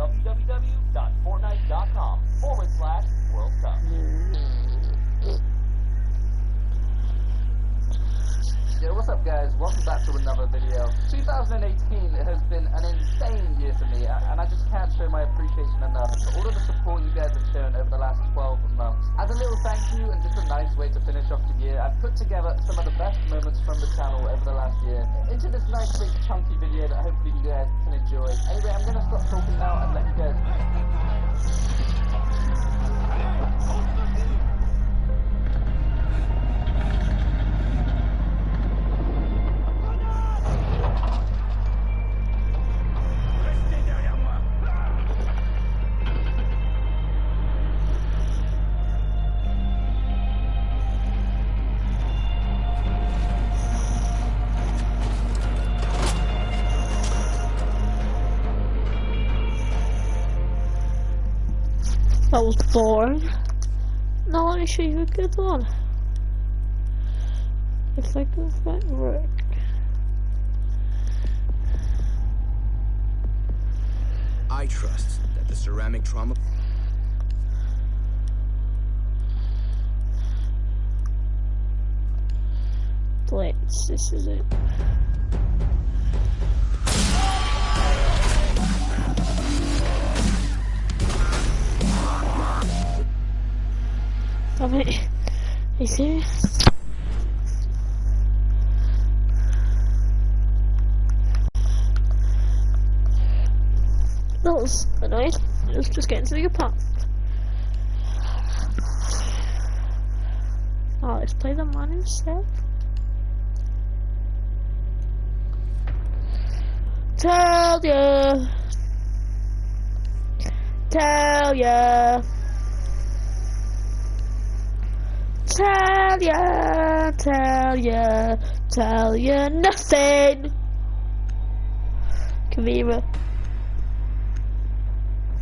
www.fortnite.com/World Cup. Yeah, what's up guys? Welcome back to another video. 2018 has been an insane year for me, and I just can't show my appreciation enough for all of the support you guys have shown over the last 12 months. As a little thank you and just a nice way to finish off the year, I've put together some of the best moments from the channel over the last year into this nice big chunky video that hopefully you guys can enjoy. Anyway, I'm gonna stop talking now and let you guys... That was boring. Now let me show you a good one. If I can find work. I trust that the ceramic trauma... Blitz, this is it. Damn it. Are you serious? That was annoying. Let's just get into the good part. Oh, let's play the man instead. Tell ya. Tell ya. Tell ya nothing. Kavira.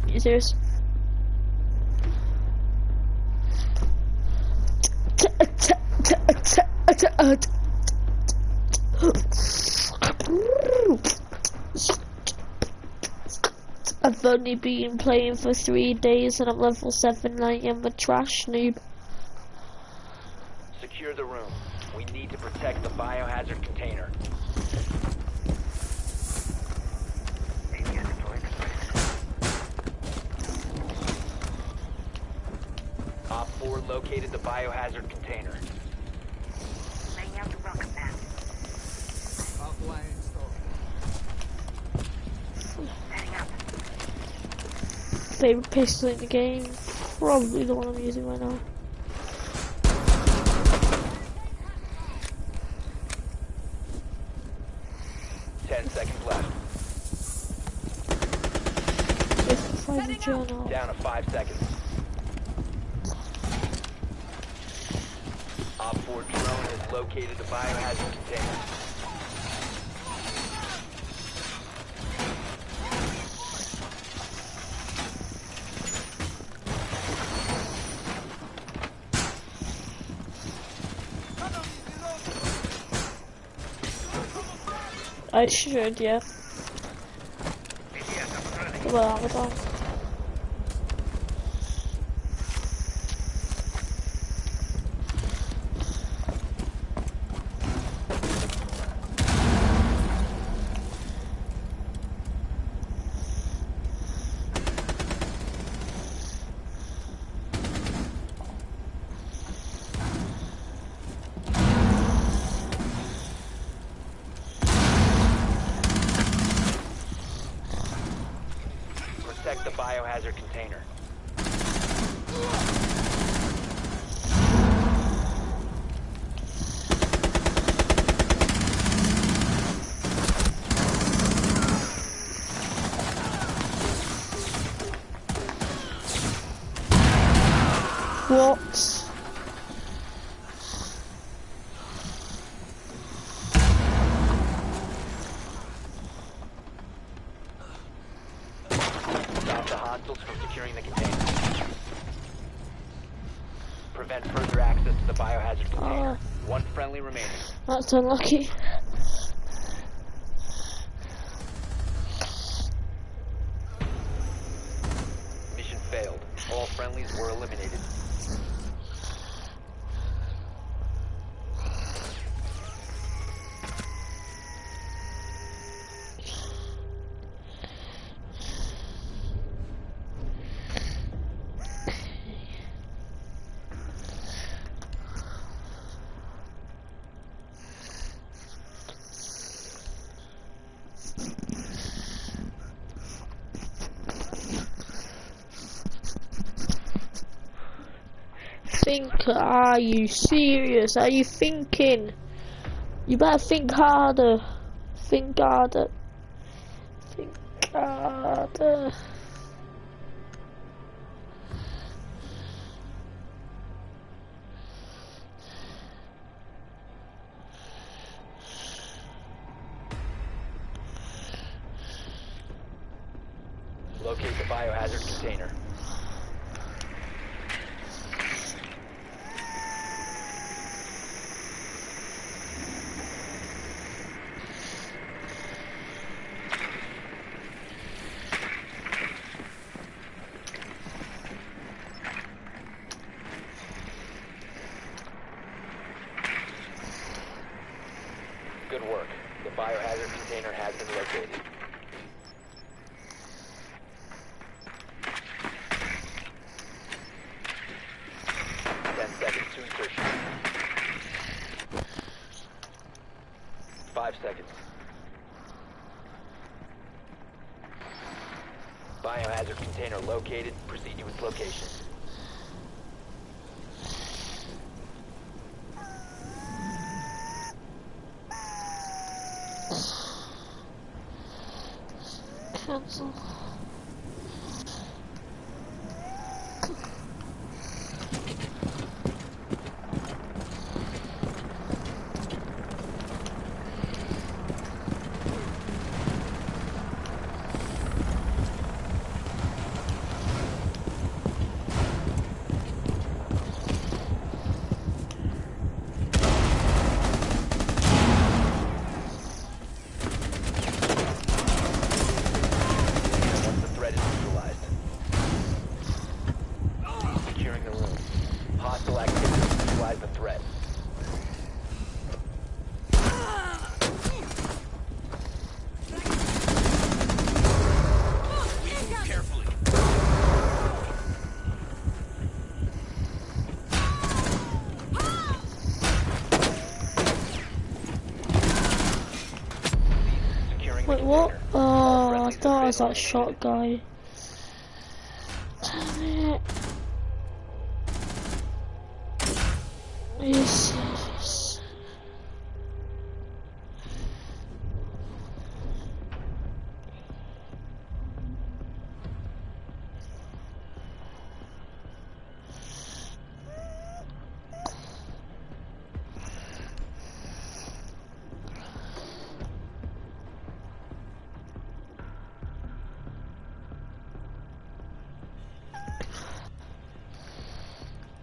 You serious? I've only been playing for 3 days and I'm level 7 and I am a trash noob. Secure the room. We need to protect the biohazard container. Op 4 located the biohazard container. Laying out the rocket map. Heading up. Favorite pistol in the game? Probably the one I'm using right now. Down to 5 seconds. Op 4 drone has located the biohazard container. I should, yeah. Well, I'm done. Protect the biohazard container. What? From securing the container. Prevent further access to the biohazard container. One friendly remaining. That's unlucky. friendlies were eliminated. Are you serious? Are you thinking? You better think harder. Think harder. Think harder. Locate the biohazard container. Good work. The biohazard container has been located. To insertion. 5 seconds. Biohazard container located. Proceed to its location. Cancel. Wait, what? Oh, I thought I was that shot guy. Damn it. Are you serious?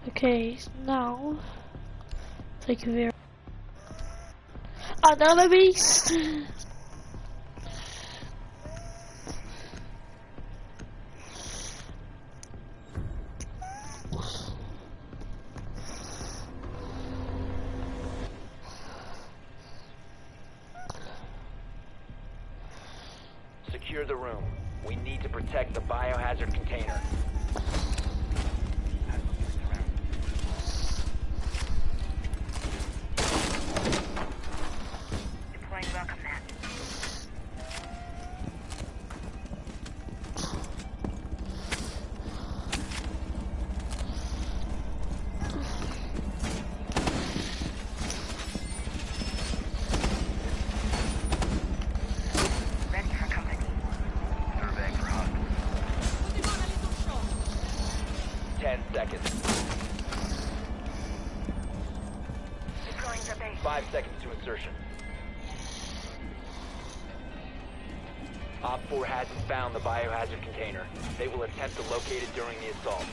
Okay, now take a very another beast. Secure the room. We need to protect the biohazard container. Deploying welcome mat. Ready for company. Surveying for hostiles. 10 seconds. Deploying the base. 5 seconds to insertion. Op 4 hasn't found the biohazard container. They will attempt to locate it during the assault.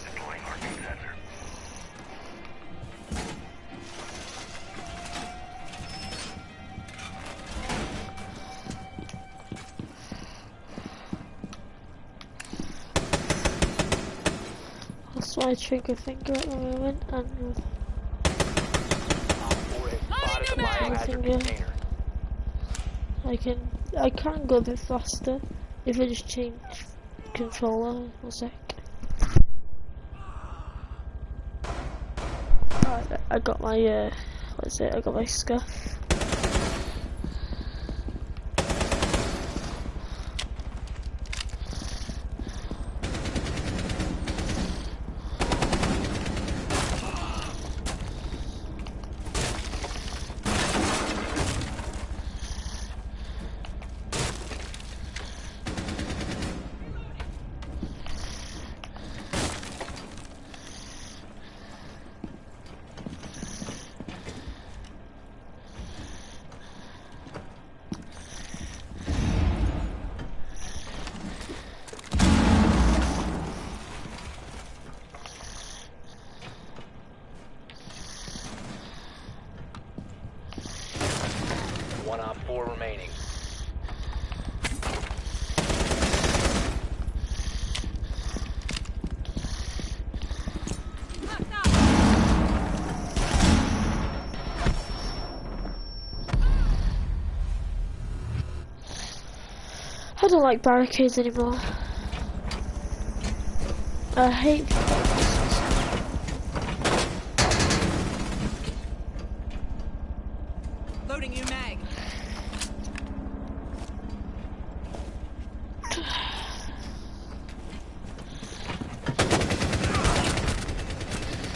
Deploying arcing sensor. That's my trigger finger at the moment, and Op 4 has spotted the biohazard finger. container. I can go a bit faster if I just change controller. 1 sec. Alright, I got my what is it? I got my scuff. One Op 4 remaining. I don't like barricades anymore. I hate. Loading new mag.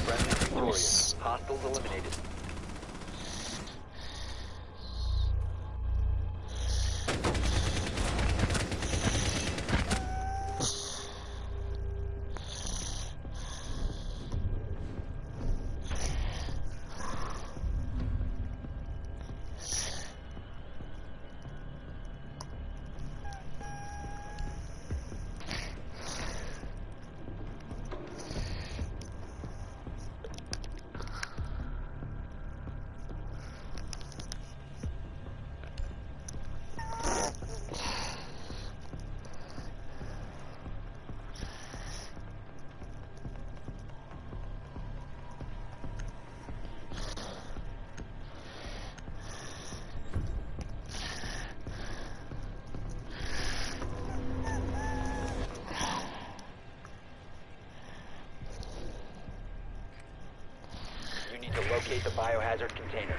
Friendly victorious. Nice. Hostiles eliminated. You need to locate the biohazard container.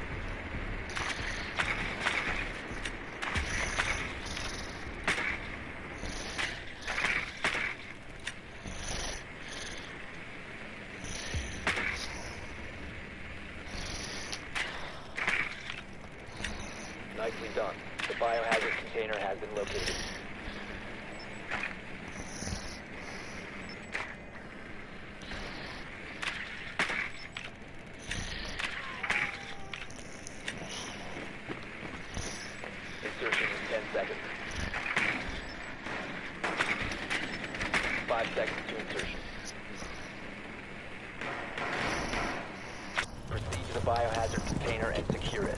Nicely done. The biohazard container has been located. Insertion in 10 seconds. 5 seconds to insertion. Proceed to the biohazard container and secure it.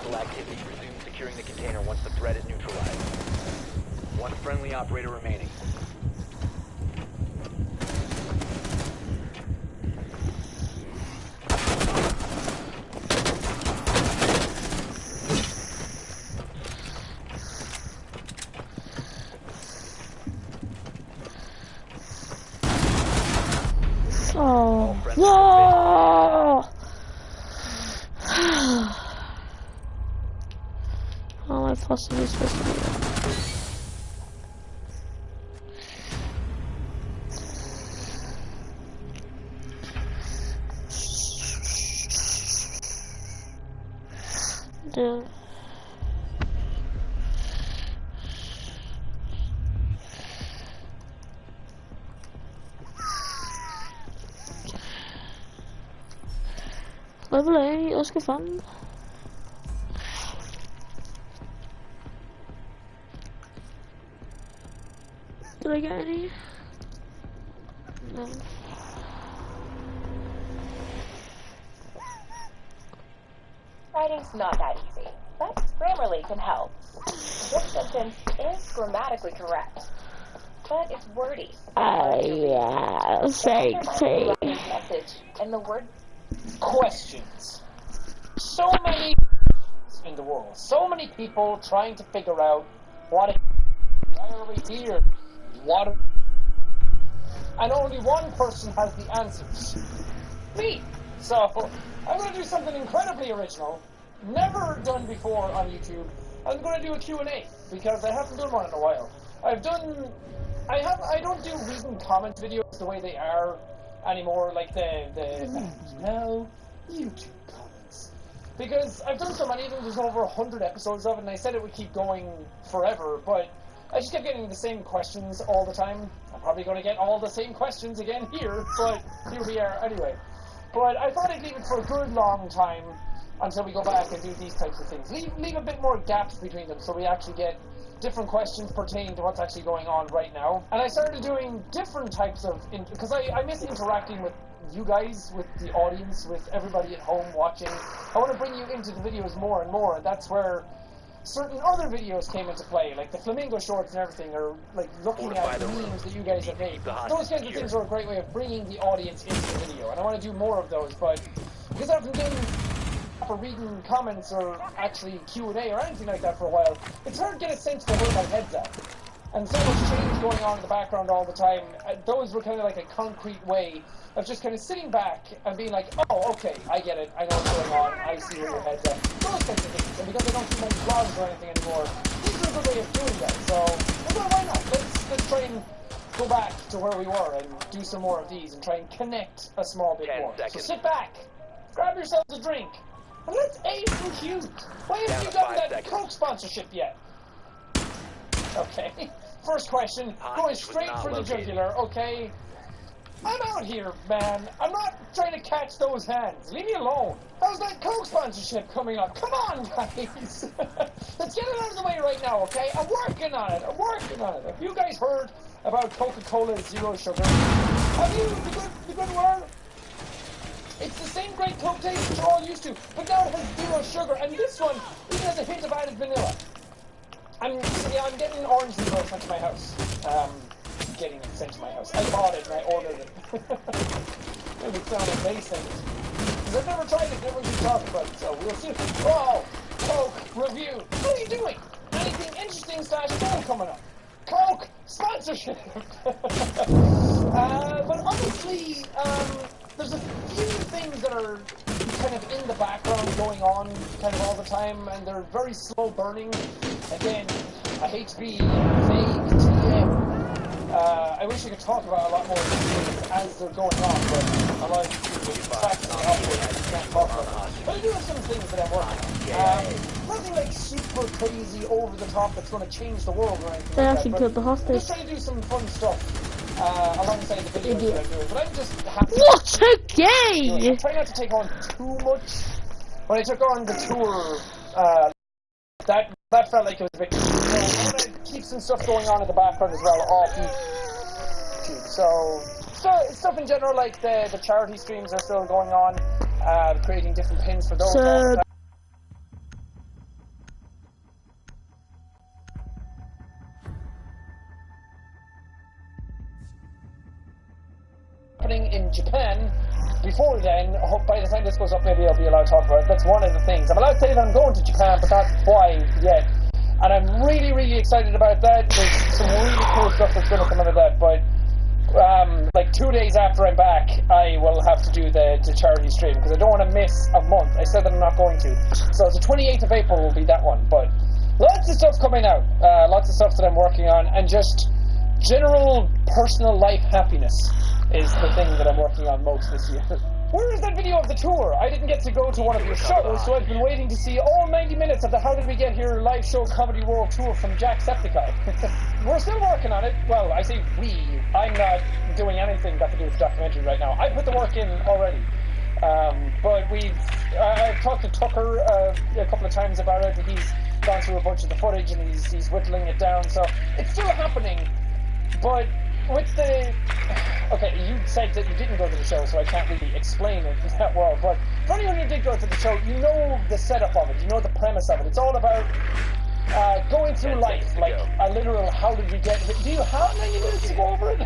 hostile activity. Resume securing the container once the threat is neutralized. One friendly operator remaining. Oh, whoa! How am I possibly supposed to do that? No. Level 8, let's go fun. Did I get any? No. Writing's not that easy, but Grammarly can help. This sentence is grammatically correct, but it's wordy. Yeah, Seige. Message and the word questions. So many in the world. So many people trying to figure out why are we here? What? And only one person has the answers. Me. So I'm going to do something incredibly original, never done before on YouTube. I'm going to do a Q&A because I haven't done one in a while. I don't do reading comment videos the way they are anymore, like the no YouTube comments, because I've done so many of them. There's over 100 episodes of it, and I said it would keep going forever, but I just kept getting the same questions all the time. I'm probably going to get all the same questions again here, but here we are anyway. But I thought I'd leave it for a good long time until we go back and do these types of things. Leave a bit more gaps between them so we actually get different questions pertaining to what's actually going on right now. And I started doing different types of, because I miss interacting with you guys, with the audience, with everybody at home watching. I want to bring you into the videos more and more, and that's where certain other videos came into play, like the flamingo shorts and everything, or like looking at memes that you guys have made. Those kinds of things are a great way of bringing the audience into the video, and I want to do more of those, but because I've been doing for reading comments or actually Q&A or anything like that for a while, it's hard to get a sense for where my head's at. And so much change going on in the background all the time. Those were kind of like a concrete way of just kind of sitting back and being like, oh, okay, I get it, I know what's going on, I see where your head's at. Those kinds of things. And because I don't do many vlogs or anything anymore, these are a good way of doing that. So, well, why not? Let's try and go back to where we were and do some more of these and try and connect a small bit more. So sit back, grab yourselves a drink, and let's A some Q's. Why haven't you gotten that Coke sponsorship yet? Okay. First question, going straight for the jugular, okay? I'm out here, man. I'm not trying to catch those hands. Leave me alone. How's that Coke sponsorship coming up? Come on, guys. Let's get it out of the way right now, okay? I'm working on it. Have you guys heard about Coca-Cola Zero Sugar? Have you? The good word? It's the same great Coke taste that you're all used to, but now it has zero sugar, and this one even has a hint of added vanilla. I'm getting orange zero sent to my house. Getting it sent to my house. I bought it and I ordered it. Maybe it's not amazing. Because I've never tried it, never been talking about it, so we'll see. Oh, Coke review. What are you doing? Anything interesting / cool coming up? Coke sponsorship. But honestly, there's a few things that are kind of in the background going on kind of all the time, and they're very slow burning. Again, I hate to be vague TM. I wish I could talk about a lot more things as they're going on, but a lot of facts and operations can't talk about them. But I do have some things that I'm working on. Nothing like super crazy, over the top that's going to change the world or anything They like actually that. killed the I'm hostage. just trying to do some fun stuff alongside the videos that I'm doing. But I'm just happy. What a game! I try not to take on too much. When I took on the tour, that felt like it was a bit. I'm gonna keep some stuff going on in the background as well off YouTube. So stuff in general, like the charity streams are still going on, creating different pins for those. in Japan. Before then, I hope by the time this goes up, maybe I'll be allowed to talk about it. That's one of the things. I'm allowed to say that I'm going to Japan, but not why yet. And I'm really, really excited about that. There's some really cool stuff that's going to come out of that. But like 2 days after I'm back, I will have to do the charity stream because I don't want to miss a month. I said that I'm not going to. So the 28th of April will be that one. But lots of stuff coming out. Lots of stuff that I'm working on. And just general personal life happiness is the thing that I'm working on most this year. Where is that video of the tour? I didn't get to go to one of your shows, so I've been waiting to see all 90 minutes of the How Did We Get Here live show Comedy World Tour from Jacksepticeye. We're still working on it. Well, I say we. I'm not doing anything got to do with the documentary right now. I put the work in already. But I've talked to Tucker a couple of times about it. He's gone through a bunch of the footage and he's whittling it down, so it's still happening. But with the... Okay, you said that you didn't go to the show, so I can't really explain it that well, but for anyone who did go to the show, you know the setup of it, you know the premise of it. It's all about going through life, like a literal how did we get here. Do you have 90 minutes to go over it?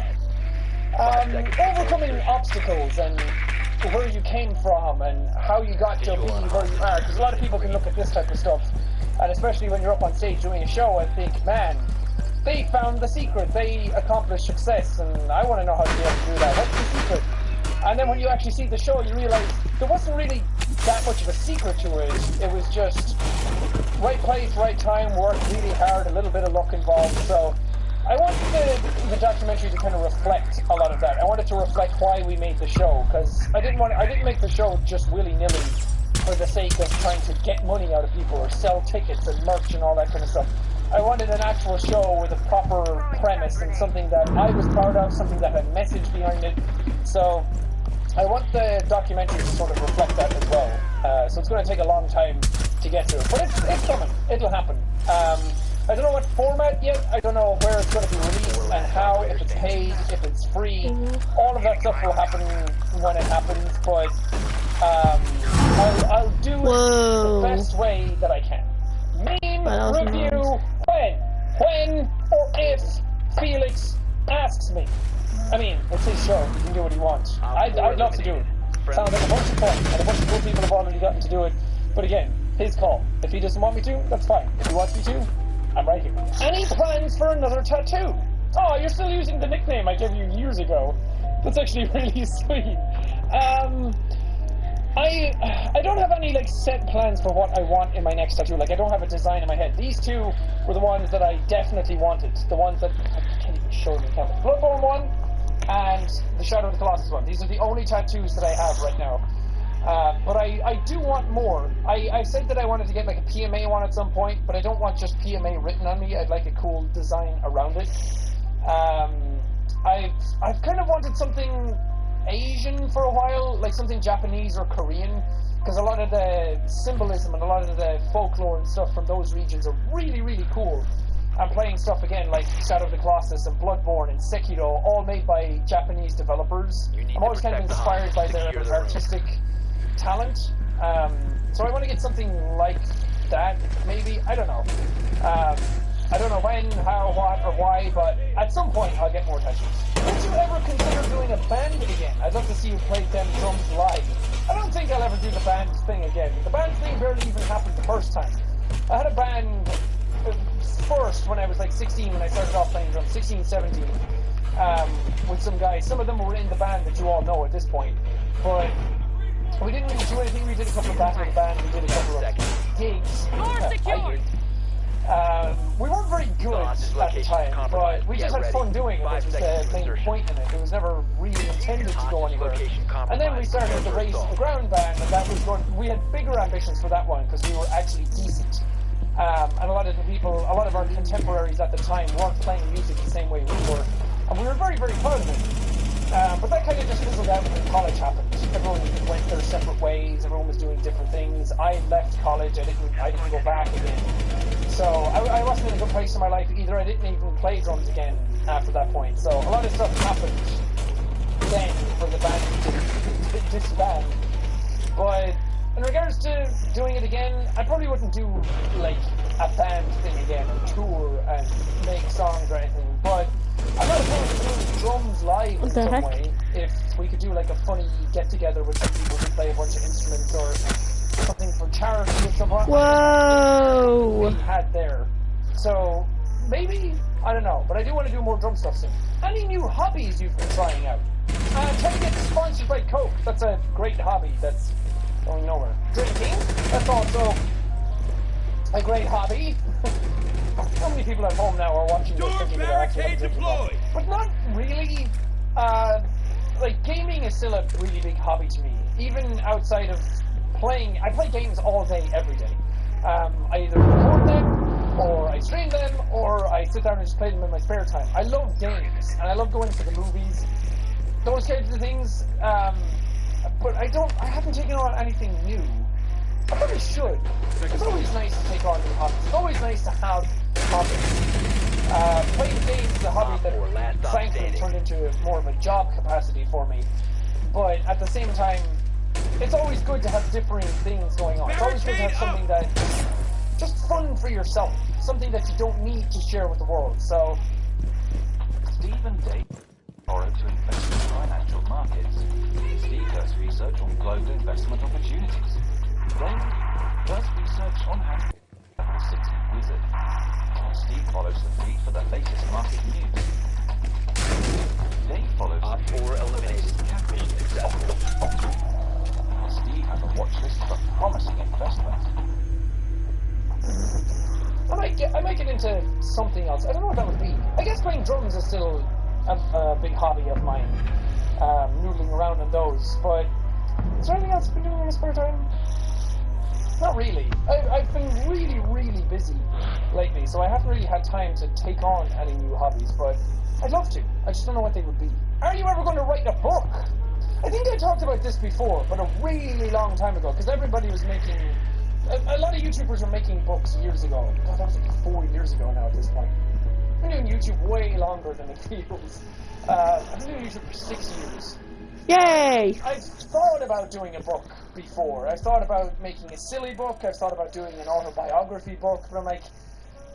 Overcoming obstacles and where you came from and how you got to be where you are, because a lot of people can look at this type of stuff, and especially when you're up on stage doing a show and think, man, they found the secret, they accomplished success, and I want to know how to be able to do that. What's the secret? And then when you actually see the show, you realize there wasn't really that much of a secret to it. It was just right place, right time, worked really hard, a little bit of luck involved. So I want the documentary to kind of reflect a lot of that. I wanted to reflect why we made the show, because I didn't make the show just willy-nilly for the sake of trying to get money out of people or sell tickets and merch and all that kind of stuff. I wanted an actual show with a proper premise and something that I was proud of, something that had a message behind it. So I want the documentary to sort of reflect that as well. So it's going to take a long time to get to it, but it's coming. It'll happen. I don't know what format yet. I don't know where it's going to be released and how, if it's paid, if it's free. All of that stuff will happen when it happens, but I'll do it the best way that I can. Meme review when or if Felix asks me. I mean, it's his show, he can do what he wants. I'd love to do it. Sounds like a bunch of fun, and a bunch of cool people have already gotten to do it. But again, his call. If he doesn't want me to, that's fine. If he wants me to, I'm right here. Any plans for another tattoo? Oh, you're still using the nickname I gave you years ago. That's actually really sweet. I don't have any like set plans for what I want in my next tattoo. Like I don't have a design in my head. These two were the ones that I definitely wanted. The ones that I can't even show them. The Bloodborne one and the Shadow of the Colossus one. These are the only tattoos that I have right now. But I do want more. I said that I wanted to get like a PMA one at some point, but I don't want just PMA written on me. I'd like a cool design around it. I've kind of wanted something Asian for a while, like something Japanese or Korean, because a lot of the symbolism and a lot of the folklore and stuff from those regions are really, really cool. I'm playing stuff again like Shadow of the Colossus and Bloodborne and Sekiro, all made by Japanese developers. I'm always kind of inspired by their artistic talent, so I want to get something like that, maybe. I don't know. I don't know when, how, what, or why, but at some point I'll get more tattoos. Would you ever consider doing a band again? I'd love to see you play them drums live. I don't think I'll ever do the band thing again. The band thing barely even happened the first time. I had a band first when I was like 16, when I started off playing drums, 16, 17, with some guys. Some of them were in the band that you all know at this point, but we didn't really do anything. We did a couple of battles with the band, we did a couple of gigs. We weren't very good at the time, but we just had fun doing it. That was the main point in it. It was never really intended to go anywhere. And then we started the Race to the Ground band, and that was going. We had bigger ambitions for that one because we were actually decent. And a lot of the people, a lot of our contemporaries at the time weren't playing music the same way we were, and we were very, very proud of it. But that kind of just fizzled out when college happened. Everyone went their separate ways. Everyone was doing different things. I left college. I didn't go back again. So I wasn't in a good place in my life either. I didn't even play drums again after that point. So a lot of stuff happened then for the band to disband. But in regards to doing it again, I probably wouldn't do like a band thing again and tour and make songs or anything. But I'm not opposed to doing drums live in some way. if we could do like a funny get-together with some people who play a bunch of instruments or something for charity or something. Whoa! We had there. So, maybe, I don't know, but I do want to do more drum stuff soon. Any new hobbies you've been trying out? Trying to get sponsored by Coke. That's a great hobby that's going nowhere. Drinking? That's also a great hobby. How many people at home now are watching this thinking they're actually deployed? But not really. Like, gaming is still a really big hobby to me. Even outside of playing, I play games all day, every day. I either record them, or I stream them, or I sit down and just play them in my spare time. I love games, and I love going to the movies, those kinds of things, but I haven't taken on anything new. I probably should. It's always nice to take on new hobbies. It's always nice to have hobbies. Playing games is a hobby that thankfully turned into more of a job capacity for me, but at the same time, it's always good to have differing things going on. It's always good to have something that's just fun for yourself, something that you don't need to share with the world. So, Stephen Day borrowed to invest in financial markets. Steve does research on global investment opportunities. Raymond does research on how to be a level 60 wizard. Steve follows the feed for the latest market news. Dave follows Op 4 eliminated. Mission successful. Steve has a watch list for promising investments. I might get into something else. I don't know what that would be. I guess playing drums is still a big hobby of mine. Noodling around on those. But is there anything else I've been doing in my spare time? Not really. I've been really, really busy lately, so I haven't really had time to take on any new hobbies, but I'd love to. I just don't know what they would be. Are you ever going to write a book? I think I talked about this before, but a really long time ago, because everybody was making... A lot of YouTubers were making books years ago. God, that was like 4 years ago now at this point. I've been doing YouTube way longer than it feels. I've been doing YouTube for 6 years. Yay! I've thought about doing a book before. I've thought about making a silly book. I've thought about doing an autobiography book. But I'm like,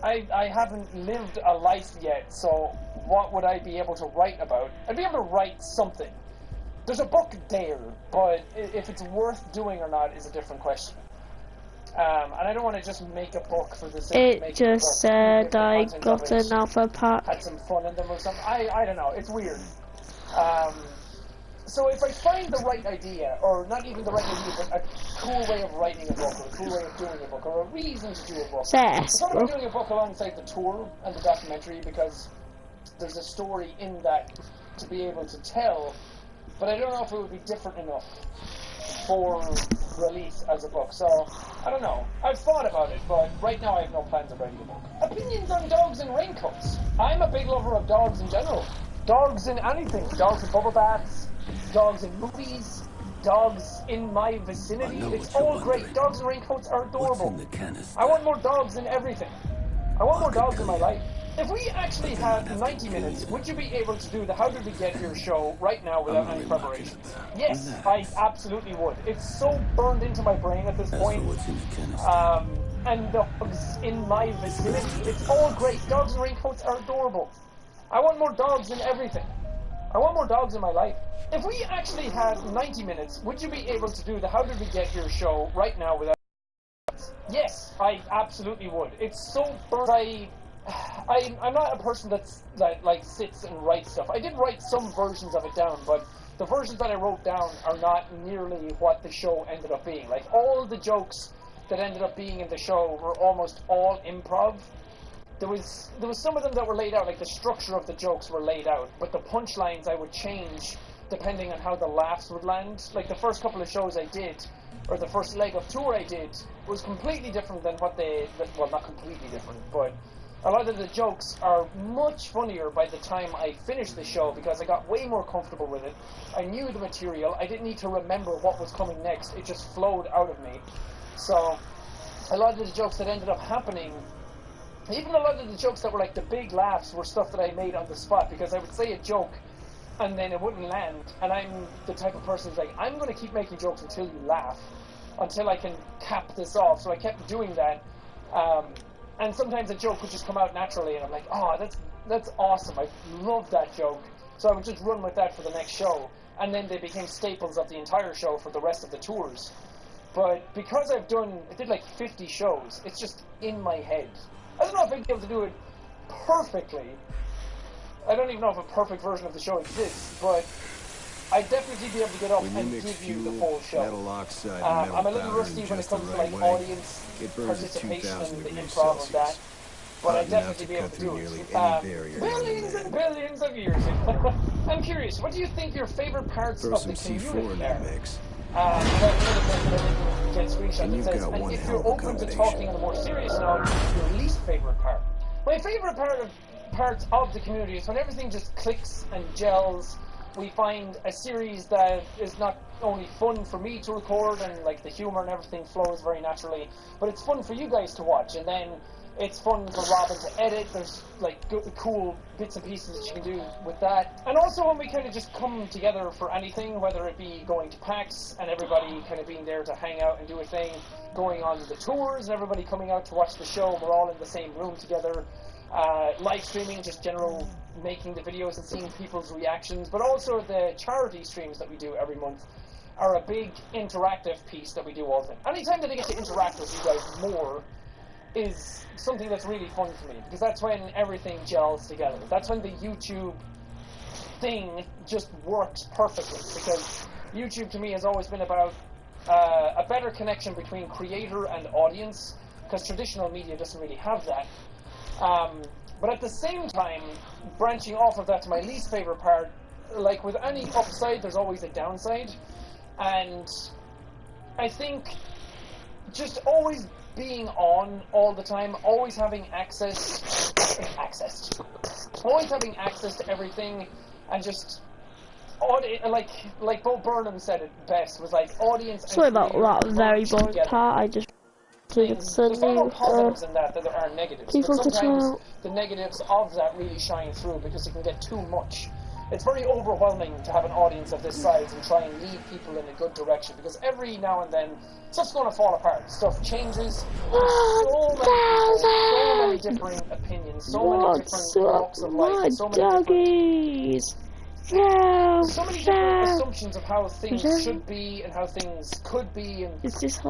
I haven't lived a life yet, so what would I be able to write about? I'd be able to write something. There's a book there, but if it's worth doing or not is a different question. And I don't want to just make a book for the sake of making a book. It just said I got another pack. Had some fun in them or something. I don't know. It's weird. So if I find the right idea, or not even the right idea, but a cool way of writing a book, or a cool way of doing a book, or a reason to do a book. I thought about doing a book alongside the tour and the documentary, because there's a story in that to be able to tell, but I don't know if it would be different enough for release as a book. So, I don't know. I've thought about it, but right now I have no plans of writing a book. Opinions on dogs and raincoats. I'm a big lover of dogs in general. Dogs in anything. Dogs in bubble baths. Dogs in movies, dogs in my vicinity, it's all great. Dogs in raincoats are adorable. I want more dogs in everything. I want more dogs in my life. If we actually had 90 minutes, would you be able to do the How Did We Get Here show right now without any preparation? Yes, I absolutely would. It's so burned into my brain at this point. And dogs in my vicinity, it's all great. Dogs in raincoats are adorable. I want more dogs in everything. I want more dogs in my life. If we actually had 90 minutes, would you be able to do the How Did We Get Here show right now without... Yes, I absolutely would. It's so burnt. I'm not a person that like sits and writes stuff. I did write some versions of it down, but the versions that I wrote down are not nearly what the show ended up being. Like, all the jokes that ended up being in the show were almost all improv. There was some of them that were laid out, like the structure of the jokes were laid out, but the punchlines I would change depending on how the laughs would land. Like, the first couple of shows I did, or the first leg of tour I did, was completely different than what well, not completely different, but a lot of the jokes are much funnier by the time I finished the show, because I got way more comfortable with it. I knew the material. I didn't need to remember what was coming next. It just flowed out of me. So, a lot of the jokes that ended up happening, even a lot of the jokes that were like the big laughs, were stuff that I made on the spot, because I would say a joke and then it wouldn't land, and I'm the type of person who's like, I'm going to keep making jokes until you laugh, until I can cap this off. So I kept doing that, and sometimes a joke would just come out naturally, and I'm like, oh, that's awesome, I love that joke. So I would just run with that for the next show. and then they became staples of the entire show for the rest of the tours. But because I did like 50 shows, it's just in my head. I don't know if I'd be able to do it perfectly. I don't even know if a perfect version of the show exists, but I'd definitely be able to get up and give you the full show. I'm a little rusty when it comes to like audience participation and the improv of that, but I'd definitely be able to do it. Billions and billions of years. I'm curious, what do you think your favorite parts of the community are? Get screenshot that says, and if you're open to talking on a more serious note, your least favorite part. My favorite parts of the community is when everything just clicks and gels. We find a series that is not only fun for me to record and like the humor and everything flows very naturally, but it's fun for you guys to watch, and then it's fun for Robin to edit. There's like cool bits and pieces that you can do with that. And also when we kind of just come together for anything, whether it be going to PAX and everybody kind of being there to hang out and do a thing, going on the tours and everybody coming out to watch the show, we're all in the same room together. Live streaming, just general making the videos and seeing people's reactions, but also the charity streams that we do every month are a big interactive piece that we do all the time. Anytime that I get to interact with you guys more is something that's really fun for me, because that's when everything gels together. That's when the YouTube thing just works perfectly, because YouTube to me has always been about a better connection between creator and audience, because traditional media doesn't really have that. But at the same time, branching off of that to my least favorite part, like with any upside, there's always a downside. And I think just always being on all the time, always having access to everything, and just like Bo Burnham said it best, was like audience. Sorry about that very boring part. I just there's more positives in that there are negatives, but sometimes the negatives of that really shine through because it can get too much. It's very overwhelming to have an audience of this size and try and lead people in a good direction, because every now and then stuff's going to fall apart, stuff changes, so many different opinions, so many different walks of life, so many so many different assumptions of how things should be and how things could be, and just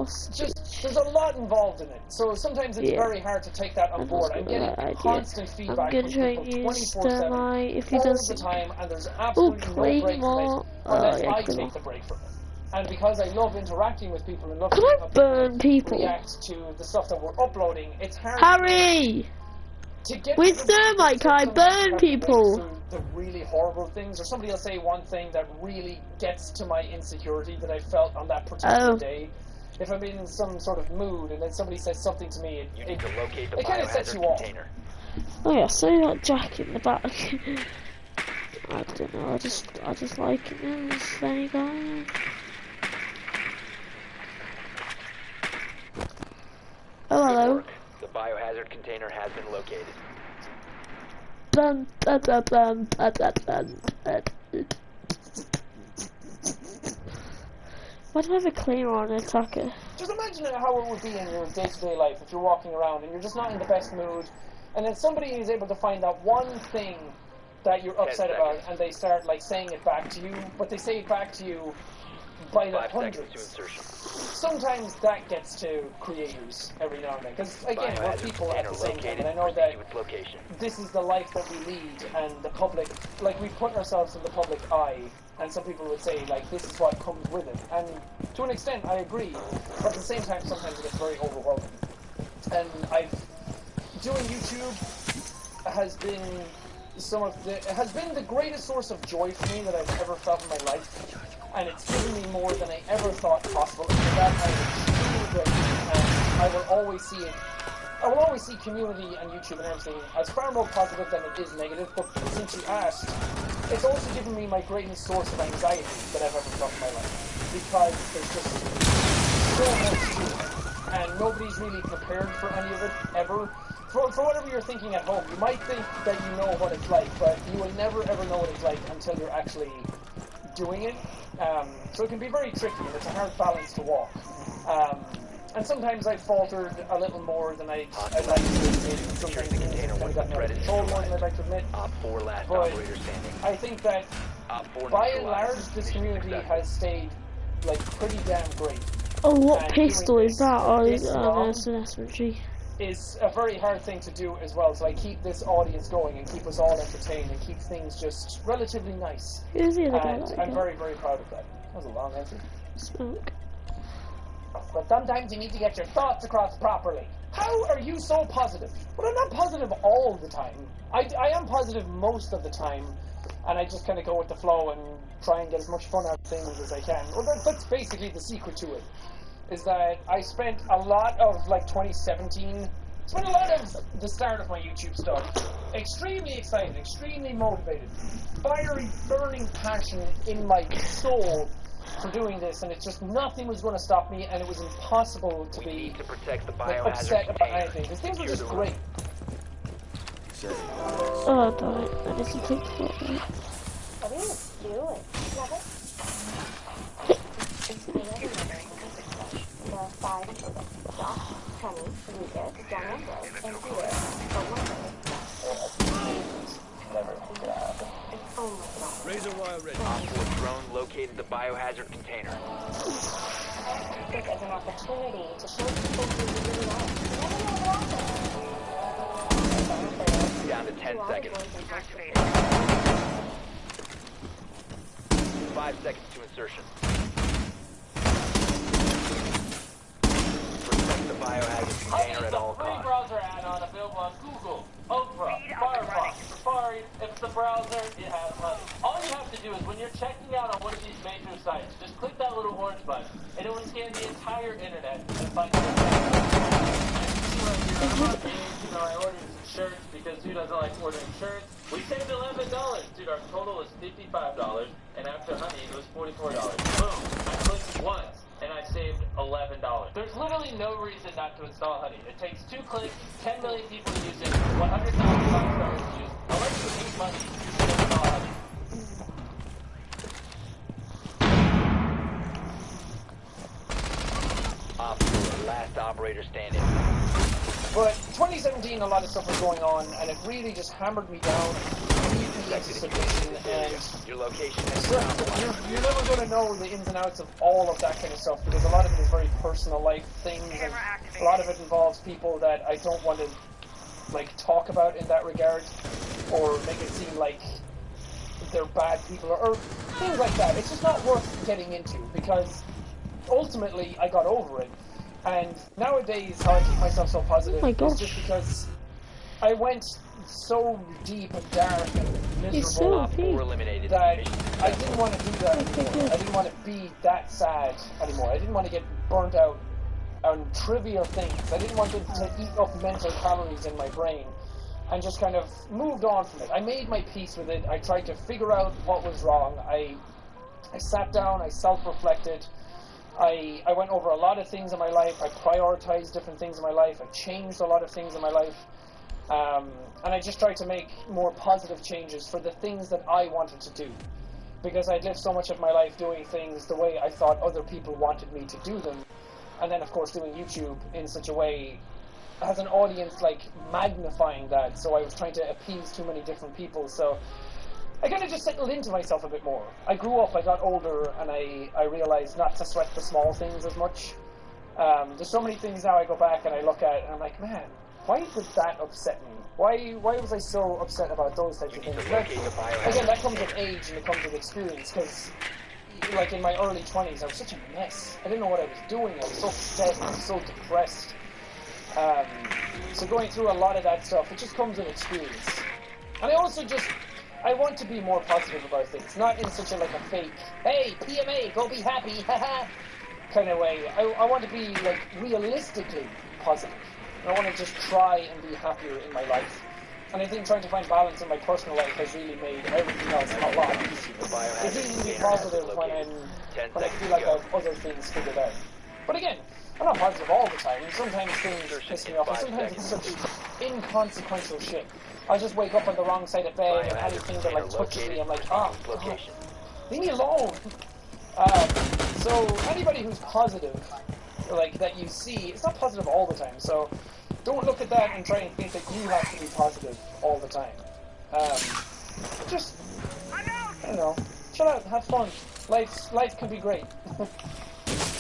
there's a lot involved in it. So sometimes it's very hard to take that on board. I'm getting constant feedback from people 24/7 all the time, and there's absolutely no break from it unless I take the break from it. And because I love interacting with people and love seeing how people react to the stuff that we're uploading, it's hard to get with thermite, I burn people. The really horrible things, or somebody will say one thing that really gets to my insecurity that I felt on that particular day. If I'm in some sort of mood and then somebody says something to me, it kind of sets you off. Oh yeah, so that jack in the back. I don't know, I just like it now. It's funny guy. Oh hello. The biohazard container has been located. Why do I have a claymore on an attacker? Just imagine how it would be in your day-to-day life if you're walking around and you're just not in the best mood, and then somebody is able to find that one thing that you're upset about, and they start like saying it back to you, but they say it back to you by the hundreds. Sometimes that gets to creators every now and then, because again, we're people at the same time, and I know that this is the life that we lead, and the public, like we put ourselves in the public eye, and some people would say like this is what comes with it, and to an extent I agree, but at the same time sometimes it gets very overwhelming. And doing YouTube has been the greatest source of joy for me that I've ever felt in my life. And it's given me more than I ever thought possible. And for that, I'm extremely grateful. And I will always see it. I will always see community and YouTube and everything as far more positive than it is negative. But since you asked, it's also given me my greatest source of anxiety that I've ever felt in my life, because there's just so much to it, and nobody's really prepared for any of it ever. For whatever you're thinking at home, you might think that you know what it's like, but you will never ever know what it's like until you're actually doing it. So it can be very tricky, and it's a hard balance to walk. And sometimes I've faltered a little more than I'd like to admit. Sometimes I've gotten out of control more than I'd like to admit. But I think that by and large, this community has stayed like pretty damn great. Oh, what And pistol doing is that? Oh, this it's long an SMG. is a very hard thing to do as well. So I keep this audience going and keep us all entertained and keep things just relatively nice. Who's the other guy And that I I'm got? very, very proud of that. That was a long answer. Smoke. But sometimes you need to get your thoughts across properly. How are you so positive? Well, I'm not positive all the time. I am positive most of the time, and I just kind of go with the flow and try and get as much fun out of things as I can. Well, that's basically the secret to it, is that I spent a lot of, like, 2017, spent a lot of the start of my YouTube stuff extremely excited, extremely motivated, fiery, burning passion in my soul for doing this, and it's just nothing was going to stop me, and it was impossible to be to protect the like, biohazard upset about container. anything, because things were just Secure the great. Oh, damn it. That doesn't take a lot, right? What are you doing? Nothing? It's 11 the 5 Josh, Penny, Lucas, John Ambrose, and Peter. But one it's only not. Razor wire ready. Op 4 drone located the biohazard container. This is an opportunity to show people who you really are. You never know what happens. Down to 10 seconds. 5 seconds to insertion. Protect the biohazard container at all Free costs. browser add-on available on Google, Opera, Firefox, Safari. If it's a browser, it has Honey. All you have to do is when you're checking out on one of these major sites, just click that little orange button, and it will scan the entire internet and find your I ordered some shirts because who doesn't like ordering shirts? We saved $11. Dude, our total is $55, and after Honey, it was $44. Boom! I clicked once, and I saved $11. There's literally no reason not to install Honey. It takes 2 clicks, 10 million people use it, 100,000 5-star reviews. Unless you hate money, you should install Honey. Op 4, last operator standing. But 2017, a lot of stuff was going on, and it really just hammered me down, beat me into submission, and Your location so you're never going to know the ins and outs of all of that kind of stuff, because a lot of it is very personal life things, and a lot of it involves people that I don't want to, like, talk about in that regard, or make it seem like they're bad people, or things like that. It's just not worth getting into, because ultimately I got over it. And nowadays, how I keep myself so positive is just because I went so deep and dark and miserable that I didn't want to do that anymore. I didn't want to be that sad anymore. I didn't want to get burnt out on trivial things. I didn't want to eat up mental calories in my brain, and just kind of moved on from it. I made my peace with it. I tried to figure out what was wrong. I sat down, I self-reflected. I went over a lot of things in my life. I prioritized different things in my life. I changed a lot of things in my life. And I just tried to make more positive changes for the things that I wanted to do. Because I'd lived so much of my life doing things the way I thought other people wanted me to do them. And then, of course, doing YouTube in such a way as an audience, like, magnifying that. So I was trying to appease too many different people. So I kind of just settled into myself a bit more. I grew up, I got older, and I realized not to sweat the small things as much. There's so many things now I go back and I look at, and I'm like, man, why did that upset me? Why was I so upset about those types of things? Again, that comes with age and it comes with experience, because, like, in my early 20s, I was such a mess. I didn't know what I was doing. I was so upset, I was so depressed. So going through a lot of that stuff, it just comes with experience. And I also just, I want to be more positive about things, not in such a, like, a fake, hey, PMA, go be happy, haha, kind of way. I want to be, like, realistically positive. I want to just try and be happier in my life. And I think trying to find balance in my personal life has really made everything else a lot easier. It's easy to be positive when I feel like I have other things figured out. But again, I'm not positive all the time. Sometimes things piss me off, and sometimes it's such inconsequential shit. I'll just wake up on the wrong side of bed, and anything that, like, touches me, I'm like, oh, God, leave me alone. So anybody who's positive, like, that you see, it's not positive all the time. So don't look at that and try and think that you have to be positive all the time. Just, I don't know, chill out, have fun. Life can be great.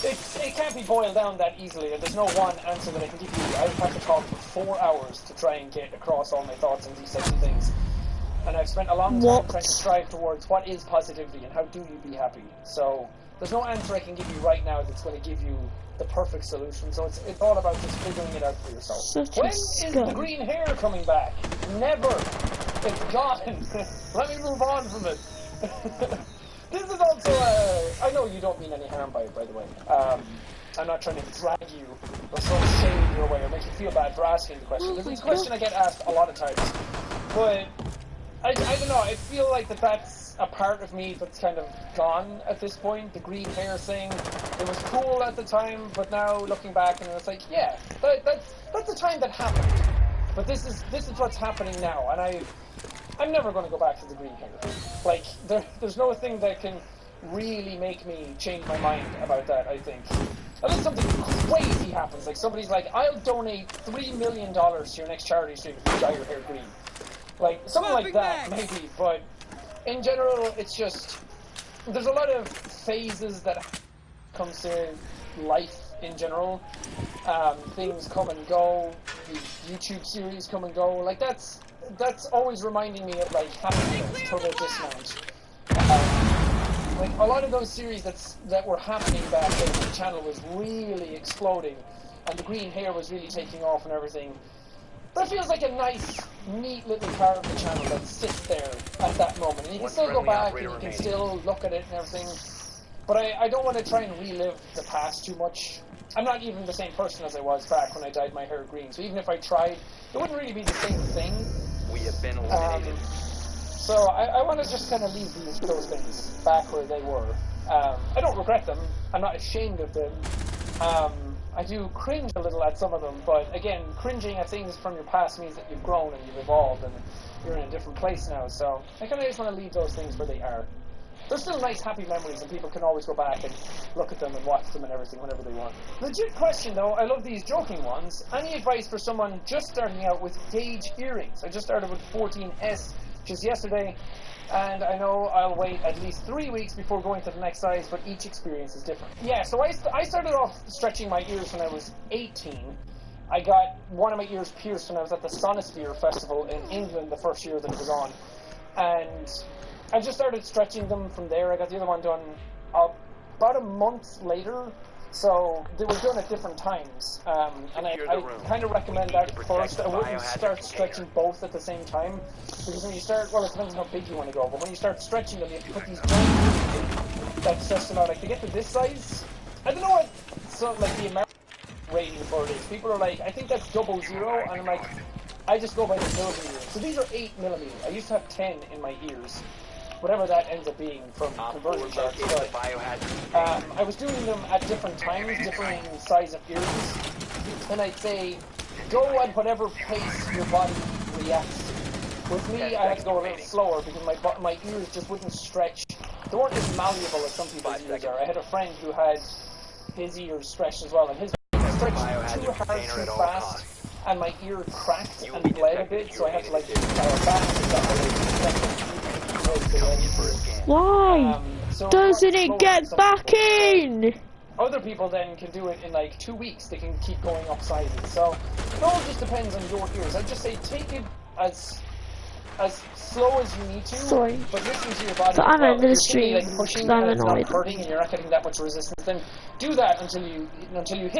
It can't be boiled down that easily. There's no one answer that I can give you. I've had to talk for 4 hours to try and get across all my thoughts on these types of things. And I've spent a long time trying to strive towards what is positivity and how do you be happy. So there's no answer I can give you right now that's going to give you the perfect solution. So it's all about just figuring it out for yourself. When is the green hair coming back? Never. It's gone. Let me move on from it. This is also I know you don't mean any harm by it, by the way. I'm not trying to drag you or throw shade your way or make you feel bad for asking the question. Because it's a question I get asked a lot of times. But I don't know, I feel like that's a part of me that's kind of gone at this point. The green hair thing, it was cool at the time, but now looking back and it's like, yeah, that's the time that happened. But this is what's happening now, and I'm never going to go back to the green hair. Like, there's no thing that can really make me change my mind about that, I think. Unless something crazy happens, like somebody's like, I'll donate $3 million to your next charity stream if you dye your hair green. Like, something like that, maybe, but in general, it's just, there's a lot of phases that comes to life in general. Things come and go, the YouTube series come and go, like, that's always reminding me of, like, Happy Meals, Total Dismount. Like, a lot of those series that were happening back then when the channel was really exploding, and the green hair was really taking off and everything. That feels like a nice, neat little part of the channel that sits there at that moment. And you can still go back and you can still look at it and everything. But I don't want to try and relive the past too much. I'm not even the same person as I was back when I dyed my hair green. So even if I tried, it wouldn't really be the same thing. We have been eliminated. So I want to just kind of leave those things back where they were. I don't regret them. I'm not ashamed of them. I do cringe a little at some of them, but again, cringing at things from your past means that you've grown and you've evolved and you're in a different place now, so I kind of just want to leave those things where they are. They're still nice, happy memories, and people can always go back and look at them and watch them and everything whenever they want. Legit question though, I love these joking ones. Any advice for someone just starting out with gauge earrings? I just started with 14S just yesterday, and I know I'll wait at least 3 weeks before going to the next size, but each experience is different. Yeah, so I started off stretching my ears when I was 18. I got one of my ears pierced when I was at the Sonosphere Festival in England the first year that it was on. And I just started stretching them from there. I got the other one done about a month later. So they were done at different times, and I kind of recommend that first. I wouldn't start stretching both at the same time, because when you start, well, it depends on how big you want to go, but when you start stretching them, you have to put these giant that stretch them out. Like, to get to this size, I don't know what, so, like, the American rating for it is. People are like, I think that's 00, and I'm like, I just go by the millimeter. So these are 8mm. I used to have 10 in my ears. Whatever that ends up being from conversion charts, but I was doing them at different times, differing size of ears, and I'd say go at whatever pace your body reacts to. With me, I had to go a little slower because my ears just wouldn't stretch. They weren't as malleable as some people's ears are. I had a friend who had his ears stretched as well, and his stretched too hard, too fast, and my ear cracked and bled a bit, so I had to like dial back. Why doesn't it get back in? Other people then can do it in like 2 weeks. They can keep going up sizes. So it all just depends on your ears. I'd just say take it as slow as you need to. Sorry. But listen to your body. So I'm in the stream like pushing and it's not hurting and you're not getting that much resistance. Then do that until you hit